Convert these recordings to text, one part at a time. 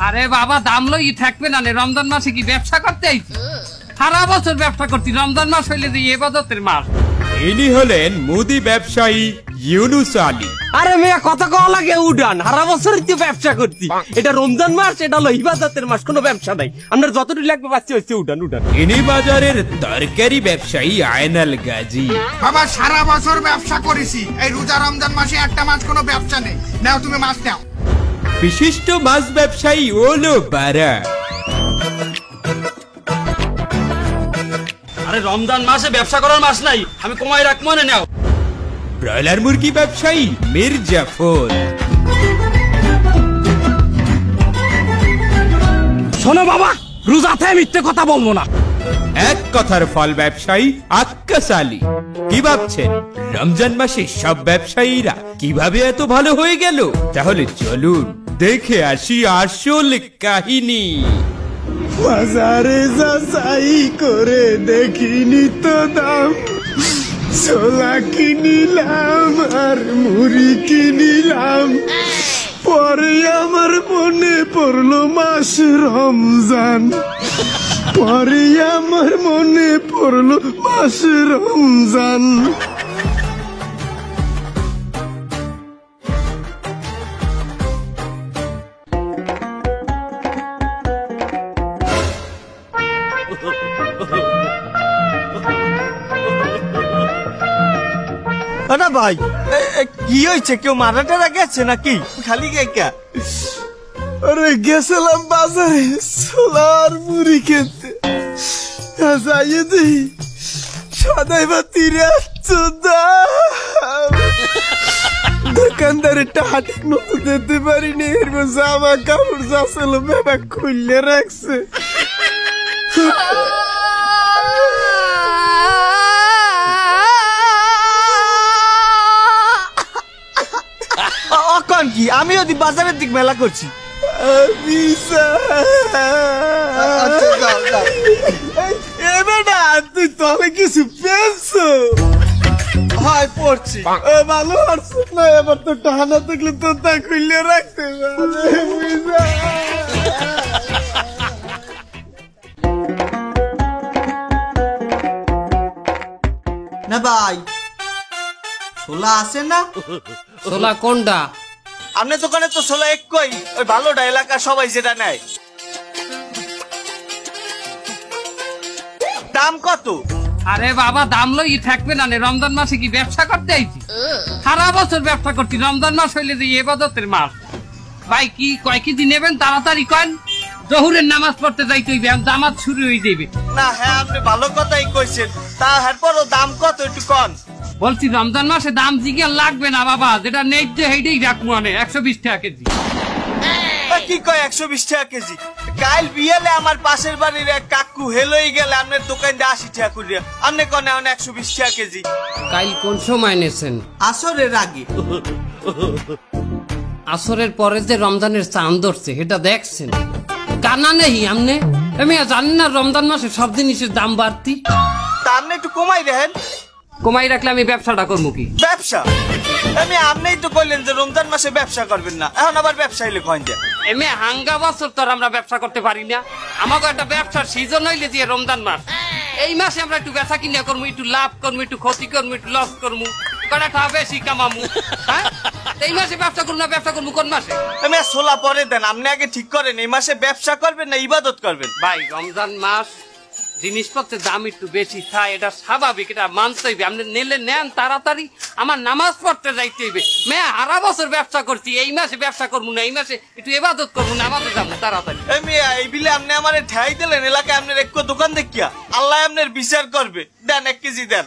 আরে বাবা দাম লই থাকবে না, রমজান মাসে কি ব্যবসা করতে আইছি? সারা বছর ব্যবসা করছি, রমজান মাস হইলে যে ইবাদতের মাস। ইনি হলেন মুদি ব্যবসায়ী ইউনুস আলী। আরে মেয়া কত কওয়া লাগে উড়ান, সারা বছর তো ব্যবসা করছি, এটা রমজান মাস, এটা হলো ইবাদতের মাস, কোনো ব্যবসা নাই। আপনার যতটুকু লাগবে বাচ্চা হচ্ছে উড়ান উড়ান। ইনি বাজারের তরকারি ব্যবসায়ী আয়নাল গাজী। বাবা সারা বছর ব্যবসা করেছি, এই রোজা রমজান মাসে একটা মাস কোনো ব্যবসা নেই। নাও তুমি মাছ নাও। বিশিষ্ট মাছ ব্যবসায়ী ওলো বারা। আরে রমজান মাসে ব্যবসা করার মাস নাই, আমি কমাই রাখ মনে নাও। ব্রয়লার মুরগি ব্যবসায়ী মির্জাফর। শোনো বাবা, রোজাতে মিথ্যে কথা বলবো না। এক কথার ফল ব্যবসায়ী আক্কাস আলী। কি ভাবছেন রমজান মাসে সব ব্যবসায়ীরা কিভাবে এত ভালো হয়ে গেল? তাহলে চলুন দেখে আসি আসল কাহিনী। বাজারে যাচাই করে দেখিনি তো দাম, ছোলা কিনিলাম আর মুড়ি কিনিলাম, পরে আমার মনে পড়লো মাস রমজান, পরে আমার মনে পড়লো মাস রমজান। না ভাই কি হয়েছে, কেউ মারা টারা গেছে নাকি? খালি কে? আরে গেছিলাম বাজারে ছোলার মুড়ি কিনতে, যাইয়ে দিই সদাই বা 83 দোকানদারের টাকা ঠিক মতো দিতে পারিনি, এর জামা কাপড় যা ছিল বাবা খুললে রাখছে। অকন কি আমি ওদি বাজারের দিক মেলা করছি। তুই তলে কিছু পেয়েছো? হয় পড়ছি। ভালো পারছো না, এবার তো টানা থাকলে তো তা খুললে রাখতে না ভাই, ছোলা আছে না? ছোলা কোনটা? আপনার দোকানে তো ছোলা একই, ওই ভালোটা এলাকা সবাই যেটা নেয়। দাম কত? আরে বাবা দাম লই থাকবে না, রমজান মাসে কি ব্যবসা করতে আইছি? সারা বছর ব্যবসা করছি, রমজান মাস হইলে যে ইবাদতের মাস। ভাই কি কয় কেজি নেবেন তাড়াতাড়ি কয়েন, জহুরের নামাজ পড়তে যাইতে হইবে, জামাত শুরু হয়ে যাবে। না হ্যাঁ আপনি ভালো কথাই কইছেন, তা এরপরও দাম কত একটু কন। বলছি রমজান মাসে দাম জিজ্ঞান লাগবে না বাবা, যেটা নেই যে সেইটাই রাখবো, 120 টাকা কেজি। কি কয় 120 টাকা কেজি? কাল বিয়েলে আমার পাশের বাড়ির এক কাকু হেলই গেলে আপনার দোকান দিয়ে 80 টাকা করিয়া, আপনি কনে 120 টাকা কেজি। কাল কোন সময় নেছেন? আসরের আগে। আসরের পরে যে রমজানের চাঁদ ধরছে সেটা দেখছেন? কানা নেই আমনে? আমি জানি না রমজান মাসে সব জিনিসের দাম বাড়তি। তা আপনি একটু কমাই দেখেন। কমাই রাখলে আমি ব্যবসাটা করবো কি? ব্যবসা আমি আপনিই তো কইলেন যে রমজান মাসে ব্যবসা করবেন না, এখন আবার ব্যবসা হইলে কইন যে এমনি হাঙ্গা বছর তো আমরা ব্যবসা করতে পারি না। আমাকে একটা ব্যবসার সিজন হইলে যে রমজান মাস, এই মাসে আমরা একটু বেচা কিনা করবো, একটু লাভ করবো, একটু ক্ষতি করবো, একটু লস করবো, কটা বেশি কামামু। হ্যাঁ এই মাসে ব্যবসা করবো না, ব্যবসা করবো কোন মাসে? আমি ছোলা পরে দেন, আপনি আগে ঠিক করেন এই মাসে ব্যবসা করবেন না ইবাদত করবেন। ভাই রমজান মাস জিনিসপত্রের দাম একটু বেশি থাকে, এটা স্বাভাবিক, এটা মানতে হইবে। আপনি নিলে নেন তাড়াতাড়ি, আমার নামাজ পড়তে যাইতে হইবে। মেয়ে সারা বছর ব্যবসা করছি, এই মাসে ব্যবসা করবো না, এই মাসে একটু ইবাদত করবো না, আমাদের যাবো তাড়াতাড়ি। এই বিলে আপনি আমার ঠাই দিলেন, এলাকায় আপনার এক দোকান দেখিয়া আল্লাহ আপনার বিচার করবে। দেন 1 কেজি দেন।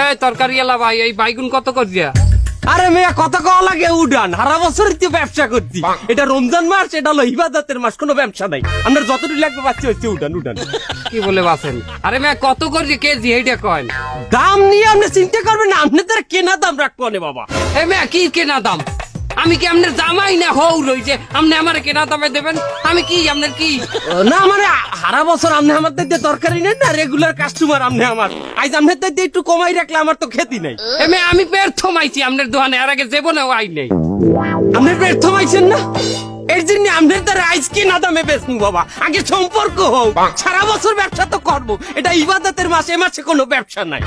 এই তরকারি এলা ভাই, এই বাইগুন কত করিয়া? আরে মেয়া কত কওয়া লাগে উড়ান, সারা বছর তো ব্যবসা করছি, এটা রমজান মাস, এটা হলো ইবাদতের মাস, কোনো ব্যবসা নাই। আপনার যতটুকু লাগবে বাচ্চা হচ্ছে উড়ান উড়ান। কি বলে বাসেন? আরে মেয়া কত করিয়া কেজি এইটা কয়েন? দাম নিয়ে আপনি চিন্তা করবেন না, আপনি তার কেনা দাম রাখবো না বাবা। এ মেয়া কি কেনা দাম? আমি কি আপনার জামাই না হৌ রই যে আপনি আমার কেনা দামে দেবেন? আমি কি আপনার কি না মানে সারা বছর আপনি আমার দিতে দরকারই নেই না, রেগুলার কাস্টমার আপনি আমার। আজ আপনার দিতে একটু কমাই রাখলে আমার তো খেতি নাই। এমে আমি ব্যর্থ মাইছি আপনার দোকানে, আর আগে জীবনেও আই নেই। আপনার ব্যর্থ মাইছেন না, এর জন্য আপনার দ্বারা আইস কি না দামে বেচবো বাবা। আগে সম্পর্ক হোক, সারা বছর ব্যবসা তো করবো, এটা ইবাদতের মাস, এ মাসে কোনো ব্যবসা নাই।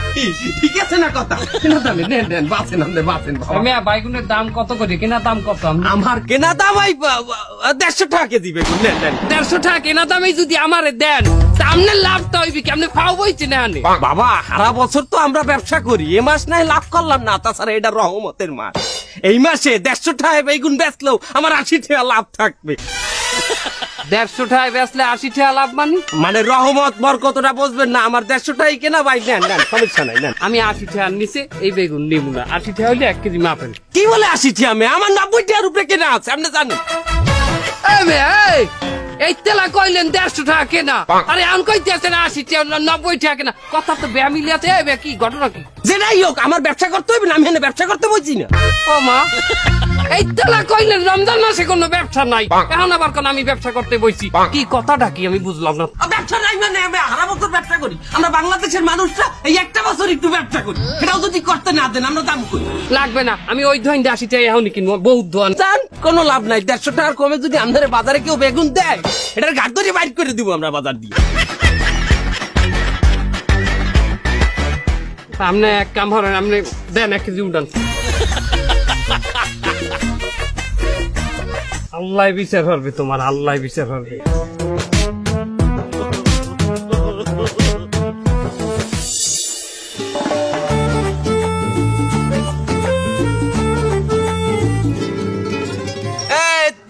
ঠিক আছে না কথা? কেনা দামে নেন নেন, বাঁচেন আপনি বাঁচেন। মেয়া বাইগুনের দাম কত করে? কেনা দাম কত? আমার কেনা দাম 150 টাকা কেজি বেগুন। নেন নেন। 150 টাকা কেনা দামে যদি আমারে দেন, তা আপনার লাভটা হইবে কি? আপনি ফাও বইছেন এখানে। বাবা সারা বছর তো আমরা ব্যবসা করি, এ মাস নাই লাভ করলাম না, তাছাড়া এটা রহমতের মাস। এই মাসে 150 টাকা বেগুন বেচলেও আমার 80 টাকা লাভ থাকবে। 150 টাকায় বেচলে 80 টাকা লাভ মানে রহমত বরকতটা বুঝবেন না। আমার 150 টাকাই কেনা ভাই। নেন নেন, সমস্যা নাই নেন। আমি 80 টাকার নিচে এই বেগুন নিব না। 80 টাকা হইলে 1 কেজি মাপেন। কি বলে 80 টাকা? আমার 90 টাকার উপরে কেনা আছে, আপনি জানেন। এই তেলা কইলেন 150 টাকা কেনা, আরে এখন কইতেছেন 80 টাকা 90 টাকা কেনা। কথা তো বেমিলি আছে। কি ঘটনা কি? যেটাই হোক আমার ব্যবসা করতে হবে না, আমি এখানে ব্যবসা করতে বলছি না। ও মা, এই তেলা কইলেন রমজান মাসে কোনো ব্যবসা নাই, এখন আবার কোন আমি ব্যবসা করতে বইছি। কি কথাটা কি আমি বুঝলাম না। ব্যবসা নাই মানে আমি সারা বছর ব্যবসা করি। আমরা বাংলাদেশের মানুষরা এই একটা বছর একটু ব্যবসা করি, সেটাও যদি করতে না দেন আমরা দাম করি। লাগবে না, আমি ওই ধোয়ান 80 টাকা এখনই কিনবো। বহুত ধোয়ান জান, কোনো লাভ নাই। 150 টাকার কমে যদি আমাদের বাজারে কেউ বেগুন দেয়, এটার ঘাট ধরে বাইর করে দিব আমরা বাজার দিয়ে। আপনি এক কাম করেন, আপনি দেন 1 কেজি উঠান। আল্লাহ বিচার করবে তোমার, আল্লাহ বিচার করবে।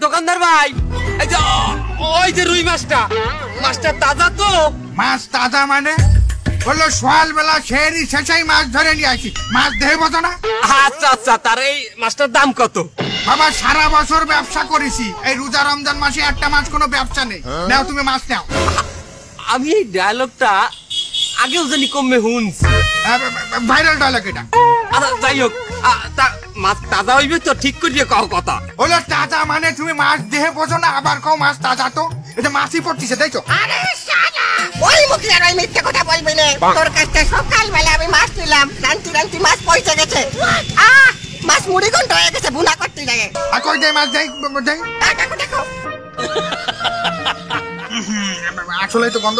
দোকানদার ভাই, এই যে ওই যে রুই মাছটা তাজা তো? মাছ তাজা মানে বললো সকাল বেলা শেরি শেষাই মাছ ধরে নিয়ে আসি, মাছ দেহে বোঝো না? আচ্ছা আচ্ছা, তার এই মাছটার দাম কত? বাবা সারা বছর ব্যবসা করেছি, এই রোজা রমজান মাসে একটা মাছ কোনো ব্যবসা নেই। নাও তুমি মাছ নাও। আমি এই ডায়লগটা আগেও জানি কমে শুনছি, ভাইরাল ডায়লগ এটা। আচ্ছা যাই হোক, মাছ তাজা হইবে তো? ঠিক করিয়ে কও কথা। হলো তাজা মানে তুমি মাছ দেহে বোঝো না, আবার কও মাছ তাজা তো? এটা মাছই পড়তিছে, দেখো। আরে শালা, ওই মুখে আর ওই মিথ্যে কথা বলবি না। তোর কাছে সকালবেলা আমি মাছ নিলাম, রান্তি মাছ পয়সা গেছে। মাছ মুড়ি গন্ড হয়ে গেছে, বুনা করতে লাগে। আর কই দেয় মাছ দেয় দেয়? দেখো দেখো, আসলে তো গন্ধ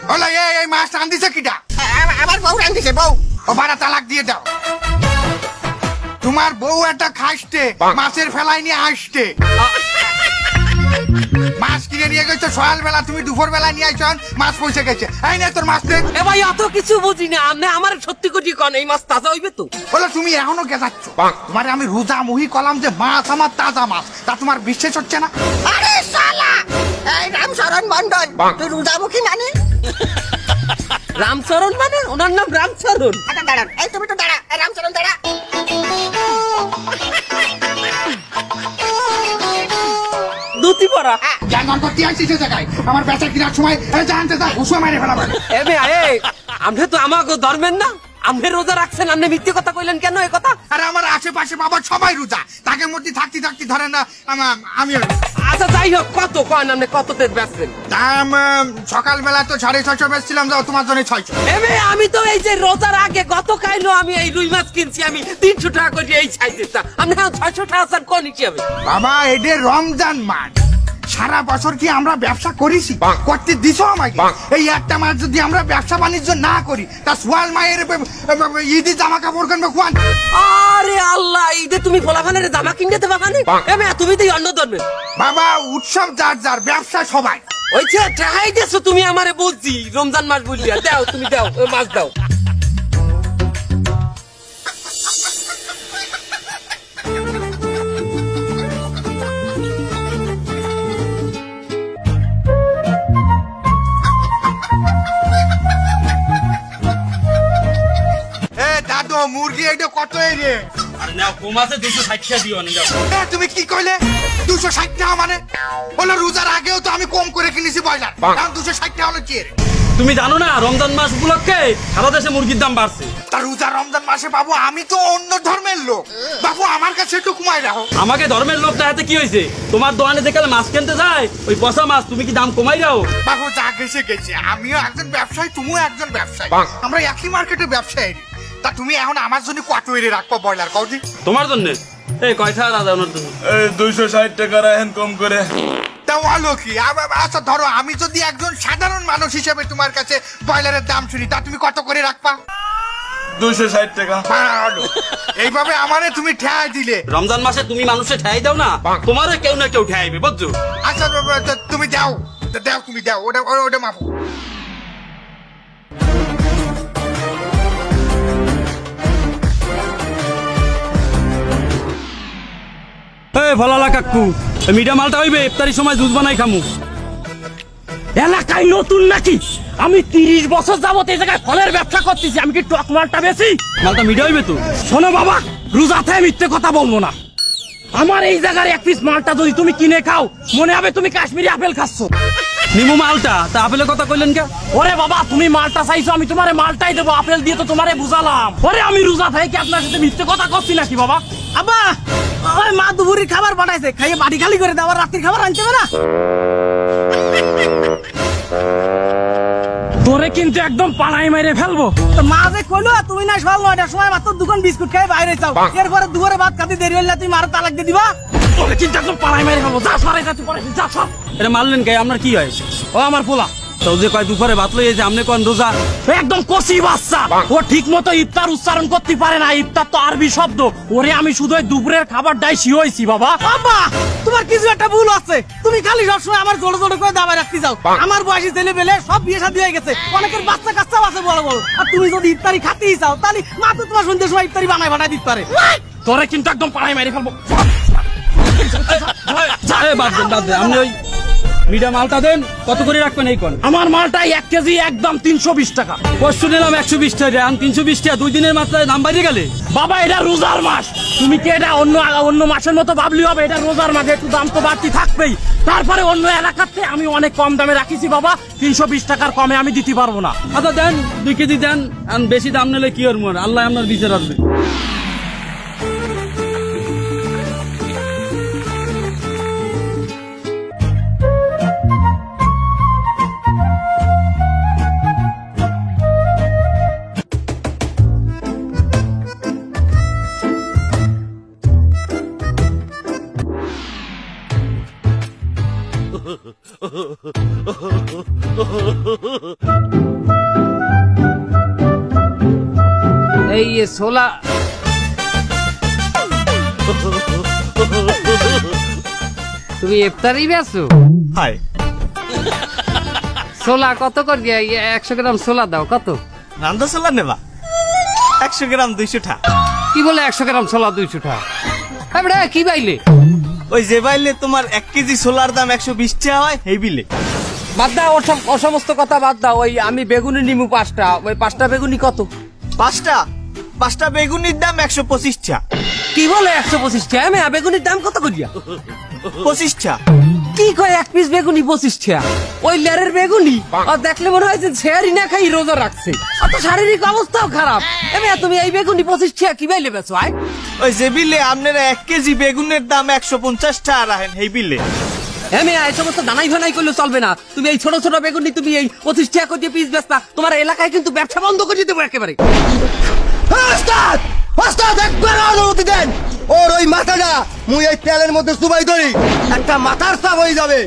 হলো। এই মাছ রান্ধিছে কিটা? আমার বউ রান্ধিছে, বউ। ও ভাড়া তালাক দিয়ে দাও। তোমার বউ একটা খাইতে মাছের ফেলাই নিয়ে আসতে। মাছ কিনে নিয়ে গেছো সকাল বেলা, তুমি দুপুর বেলা নিয়ে আইছো, মাছ পয়সা গেছে। এই না তোর মাছ দেখ। এ ভাই অত কিছু বুঝি না, আপনি আমার সত্যি করি কোন এই মাছ তাজা হইবে তো? বলো তুমি এখনো গেছাচ্ছ। তোমার আমি রোজা মুহি কলাম যে মাছ আমার তাজা মাছ, তা তোমার বিশ্বাস হচ্ছে না? আরে শালা, এই রামচরণ মন্ডল, তুই রোজামুখী মানে? রামচরণ মানে? ওনার নাম রামচরণ? আচ্ছা দাঁড়ান, এই তুমি তো দাঁড়া, এই রামচরণ দাঁড়া। দুটি পড়া জান করতে আসছিস সে জায়গায়, আমার বেচা কিনার সময় জানতে যা ঘুষো মারে ফেলাবে। আপনি তো আমাকে ধরবেন না? আপনি রোজা রাখছেন, আপনি মিথ্যে কথা কইলেন কেন? এই কথা আরে আমার আশেপাশে বাবা সবাই রোজা, তাকে মধ্যে থাকতে থাকতে ধরে না আমি। আচ্ছা যাই হোক, কত কন আপনি কততে বেচছেন? দাম সকালবেলা তো 650 বেচছিলাম, যাও তোমার জন্য 600। আমি তো এই যে রোজার আগে গত কাইলো আমি এই রুই মাছ কিনছি, আমি 300 টাকা করে এই চাইতেছি, আপনি 600 টাকা স্যার কোন হিসাবে? বাবা এটা রমজান মাস, সারা বছর কি আমরা ব্যবসা করেছি? করতে দিছো আমাকে? এই একটা মাস যদি আমরা ব্যবসা বাণিজ্য না করি, তা সোয়াল মায়ের ঈদে জামা কাপড় কিনবে কোন? আরে আল্লাহ, ঈদে তুমি ফলাফানের জামা কিনতে দেবা মানে? তুমি তো অন্য ধর্মের বাবা, উৎসব যার যার, ব্যবসা সবাই। ওই যে টাকাই দিয়েছো তুমি আমারে, বুঝছি রমজান মাস বুঝলিয়া। দাও তুমি দাও, মাছ দাও। দাদু মুরগি এটা কত রে? আর নাও কম আছে 260 টাকা দিও না যাও। তুমি কি কইলে 260 টাকা মানে? বলো রোজার আগেও তো আমি কম করে কিনেছি ব্রয়লার, এখন 260 টাকা হলো কি? তুমি জানো না রমজান মাস উপলক্ষে সারা দেশে মুরগির দাম বাড়ছে। তা রোজা রমজান মাসে বাবু আমি তো অন্য ধর্মের লোক, বাবু আমার কাছে একটু কমাই রাখো। আমাকে ধর্মের লোক দেখাতে কি হয়েছে? তোমার দোকানে যেখানে মাছ কিনতে যায় ওই পচা মাছ, তুমি কি দাম কমাই দাও? বাবু যা গেছে গেছে, আমিও একজন ব্যবসায়ী, তুমিও একজন ব্যবসায়ী, আমরা একই মার্কেটে ব্যবসায়ী। তা তুমি এখন আমার জন্য কত এনে রাখবো ব্রয়লার কৌদি? তোমার জন্য এই কয়টা রাজা ওনার জন্য 260 টাকা রাখেন কম করে। তা ভালো কি? আচ্ছা ধরো আমি যদি একজন সাধারণ মানুষ হিসেবে তোমার কাছে ব্রয়লারের দাম শুনি, তা তুমি কত করে রাখবা? 260 টাকা। ভালো, এইভাবে আমারে তুমি ঠেয়াই দিলে। রমজান মাসে তুমি মানুষে ঠেয়াই দাও না, তোমারে কেউ না কেউ ঠেয়াইবে, বুঝছো? আচ্ছা তুমি দাও, দাও তুমি দাও, ওটা মাপো। এই ভলালা কাকু, মিঠা মালটা হইবে ইফতারি সময় জুস বানাই খামু। এলাকায় নতুন নাকি? আমি 30 বছর যাবত এই জায়গায় ফলের ব্যবসা করতেছি, আমি কি টক মালটা বেশি? মালটা মিঠা হইবে তো। শোনো বাবা, রোজাতে মিথ্যে কথা বলবো না। আমার এই জায়গার এক পিস মালটা যদি তুমি কিনে খাও, মনে হবে তুমি কাশ্মীরি আপেল খাচ্ছ। নিমু মালটা, তা আপেলের কথা কইলেন কে? ওরে বাবা, তুমি মালটা চাইছো, আমি তোমারে মালটাই দেবো, আপেল দিয়ে তো তোমারে বুঝালাম। ওরে আমি রোজা থাকি কি আপনার সাথে মিথ্যে কথা করছি নাকি বাবা? আব্বা, ওই মা দুপুরের খাবার পাঠাইছে, খাইয়ে বাড়ি খালি করে দেওয়ার, রাত্রির খাবার আনতে হবে না। তোরে কিন্তু একদম পাড়ায় মেরে ফেলবো। তো মা যে কইলো তুমি না সকাল 9টার সময় মাত্র দোকান বিস্কুট খেয়ে বাইরে যাও, এরপরে দুপুরে ভাত খাতে দেরি হইলে তুমি মারো তালাক দিয়ে দিবা। তোরে কিন্তু একদম পাড়ায় মেরে ফেলবো। যা সরাই যাচ্ছে পরে, যা সব। এটা মারলেন কে? আপনার কি হয়? ও আমার পোলা তো যে কয় দুপুরে ভাত লইয়ে যে আমনে কোন রোজা, একদম কচি বাচ্চা, ও ঠিক মতো ইফতার উচ্চারণ করতে পারে না। ইফতার তো আরবি শব্দ, ওরে আমি শুধু দুপুরের খাবারটাই শিওইছি বাবা। আব্বা, তোমার কিছু একটা ভুল আছে, তুমি খালি সবসময় আমার জোরে জোরে করে দাবায় রাখতে যাও। আমার বয়সী ছেলে পেলে সব বিয়ে শাদী হয়ে গেছে, অনেকের বাচ্চা কাচ্চাও আছে বড় বড়। আর তুমি যদি ইফতারি খাতেই চাও, তাহলে মা তো তোমার সন্ধ্যের সময় ইফতারি বানায় বানায় দিতে পারে। তোরে কিন্তু একদম পাড়ায় মেরে ফেলবো। বাদ দেন, আপনি ওই মিঠা মালটা দেন। কত করে রাখবেন এই কোন? আমার মালটা 1 কেজি একদম 320 টাকা। পরশু নিলাম 120 টাকা, 320 টাকা। 2 দিনের মাত্রায় দাম বাড়িয়ে গেলে। বাবা এটা রোজার মাস, তুমি কি এটা অন্য মাসের মতো ভাবলি হবে? এটা রোজার মাসে একটু দাম তো বাড়তি থাকবেই। তারপরে অন্য এলাকাতে আমি অনেক কম দামে রাখিছি বাবা, 320 টাকার কমে আমি দিতে পারবো না। আচ্ছা দেন 2 কেজি দেন, বেশি দাম নিলে কি আর মন, আল্লাহ আপনার বিচার আসবে। এই ছোলা তুমি ইফতারি বেছো? হাই ছোলা কত করে দিয়া? 100 গ্রাম ছোলা দাও। কত রান্দা ছোলা নেবা? 100 গ্রাম 200 টাকা। কি বলে 100 গ্রাম ছোলা 200 টাকা? কি বাইলে? ওই যে বাইলে তোমার 1 কেজি ছোলার দাম 120 টাকা হয়, এই বিলে। বাদ দাও ও সমস্ত কথা বাদ দাও। ওই আমি বেগুনি নিমু 5টা, ওই 5টা বেগুনি কত? 5টা বেগুনির দাম 125 টাকা। কি বলে 125 টাকা? আমি বেগুনির দাম কত করিয়া? 25 টাকা। কি কয় এক পিস বেগুনি 25 টাকা? ওই লেরের বেগুনি আর দেখলে মনে হয় যে ছেড়ি না খাই রোজা রাখছে, অত শারীরিক অবস্থাও খারাপ। তুমি এই বেগুনি 25 টাকা কি বাইলে বেচো? ওই যে বিলে আপনারা 1 কেজি বেগুনের দাম 150 টাকা রাখেন, এই বিলে। এই সমস্ত দানাই ভানাই করলে চলবে না। তুমি এই ছোট ছোট বেগুনি তুমি এই 25 টাকা করে পিস বেচতা, তোমার এলাকায় কিন্তু ব্যবসা বন্ধ করে দেবো একেবারে। একবার অনুমতি দেন, ওর ওই মাথাটা মুই এই তেলের মধ্যে চুবাই ধরি, একটা মাথার চাপ হয়ে যাবে।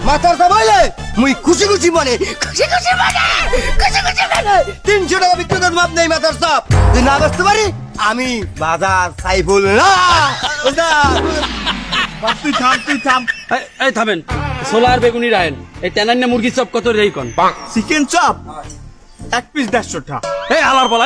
মাথার চাপ হইলে মুই খুশি খুশি মনে 300 টাকা বিক্রি করবো। আপনি এই মাথার চাপ যদি না বেচতে পারি, আমি বাজার সাইফুল না। তুই থাম। এই থামেন, ছোলার বেগুনি রাখেন। এই টেনান্না মুরগির চপ কত রেই কোন? চিকেন চপ 1 পিস 150 টাকা। এই হালার বলা,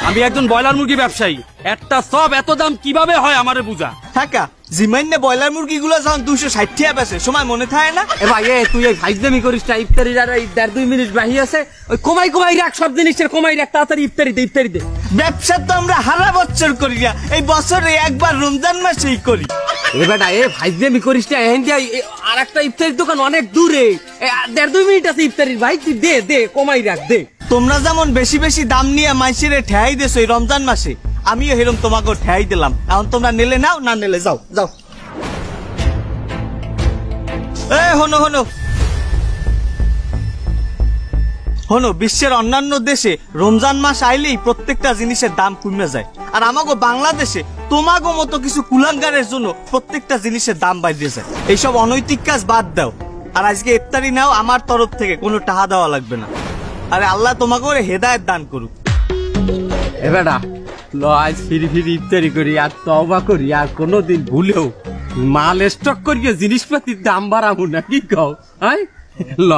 আমি একজন ব্রয়লার মুরগি ব্যবসায়ী, একটা চপ এত দাম কিভাবে হয় আমারে বুঝা। টাকা জিমাইনে ব্রয়লার মুরগিগুলো যখন 260 টাকা বেচে সময় মনে থাকে না? এ ভাই তুই এই ফাইজলামি করিস না, ইফতারির আর 1.5-2 মিনিট বাকি আছে, ওই কমাই রাখ, সব জিনিসের কমাই রাখ, তাড়াতাড়ি ইফতারি দে। ব্যবসা তো আমরা হারা বছর করি না, এই বছরে একবার রমজান মাসেই করি। এ বেটা ফাইজলামি করিস না, আর একটা ইফতারির দোকান অনেক দূরে, 1.5-2 মিনিট আছে ইফতারির, ভাই তুই দে কমাই রাখ দে। তোমরা যেমন বেশি বেশি দাম নিয়ে মাইসের ঠেয়াই দেছো এই রমজান মাসে, আমিও হেরম তোমাকে ঠেয়াই দিলাম। এখন তোমরা নেলে নাও, না নেলে যাও। হনো বিশ্বের অন্যান্য দেশে রমজান মাস আইলেই প্রত্যেকটা জিনিসের দাম কমে যায়, আর আমাগো বাংলাদেশে তোমাগো মতো কিছু কুলাঙ্গারের জন্য প্রত্যেকটা জিনিসের দাম বাড়িয়ে যায়। এইসব অনৈতিক কাজ বাদ দাও, আর আজকে ইফতারি নাও, আমার তরফ থেকে কোনো টাকা দেওয়া লাগবে না। আরে আল্লাহ তোমাকে হেদায়েত দান করুক। এ বেটা আজ ফিরি ইফতারি করি আর তওবা করি, আর কোনোদিন ভুলেও মাল স্টক করিয়ে জিনিসপাতির দাম বাড়াবো না, কি কও? ল